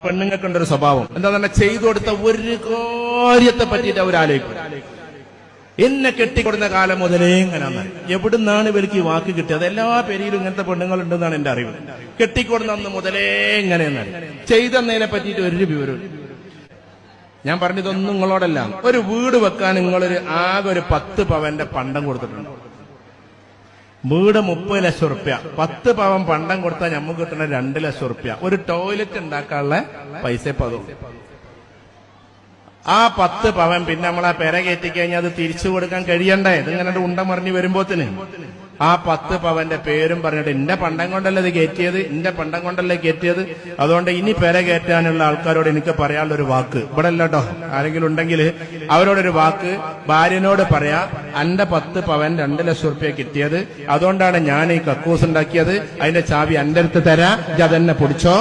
പെണ്ണുങ്ങൾക്കുണ്ടൊരു സ്വഭാവം എന്താ തന്നെ ചെയ്തു കൊടുത്ത ഒരു കാര്യത്തെ പറ്റിയിട്ട് അവരാലോചിക്കും. എന്നെ കെട്ടിക്കൊടുന്ന കാലം മുതലേ ഇങ്ങനെ എവിടുന്നാണ് ഇവർക്ക് ഈ വാക്ക് കിട്ടിയത്? എല്ലാ പേരിലും ഇങ്ങനത്തെ പെണ്ണുങ്ങളുണ്ടെന്നാണ് എന്റെ അറിവ്. കെട്ടിക്കൊടുന്ന അന്ന് മുതലേ ഇങ്ങനെയെന്നാണ് ചെയ്തെന്നതിനെ പറ്റിയിട്ട് ഒരു വിവരം. ഞാൻ പറഞ്ഞതൊന്നും നിങ്ങളോടല്ല. ഒരു വീട് വെക്കാൻ നിങ്ങളൊരു ആകെ ഒരു 10 പവന്റെ പണ്ടം കൊടുത്തിട്ടുണ്ട്. വീട് 30 ലക്ഷം റുപ്യ, 10 പവൻ പണ്ടം കൊടുത്താൽ നമുക്ക് കിട്ടുന്ന 2 ലക്ഷം റുപ്യ. ഒരു ടോയ്ലറ്റ് ഉണ്ടാക്കാനുള്ള പൈസ പതും. ആ 10 പവൻ പിന്നെ നമ്മൾ ആ പെര കയറ്റി കഴിഞ്ഞാൽ അത് തിരിച്ചു കൊടുക്കാൻ കഴിയണ്ടേ? ഇതിങ്ങനെ ഉണ്ട മറിഞ്ഞ് വരുമ്പോത്തിന് ആ 10 പവന്റെ പേരും പറഞ്ഞിട്ട് എന്റെ പണ്ടം കൊണ്ടല്ലേ ഇത് കയറ്റിയത്, എന്റെ പണ്ടം കൊണ്ടല്ലേ കയറ്റിയത്. അതുകൊണ്ട് ഇനി പെര കയറ്റാനുള്ള ആൾക്കാരോട് എനിക്ക് പറയാനുള്ള ഒരു വാക്ക്, ഇവിടെ അല്ല കേട്ടോ, ആരെങ്കിലും ഉണ്ടെങ്കിൽ അവരോടൊരു വാക്ക് ഭാര്യനോട് പറയാ, എന്റെ 10 പവൻ 2 ലക്ഷം റുപ്യ കിട്ടിയത്, അതുകൊണ്ടാണ് ഞാൻ ഈ കക്കൂസ് ഉണ്ടാക്കിയത്, അതിന്റെ ചാവി എന്റെ അടുത്ത് തരാ, ഇതന്നെ പൊടിച്ചോ.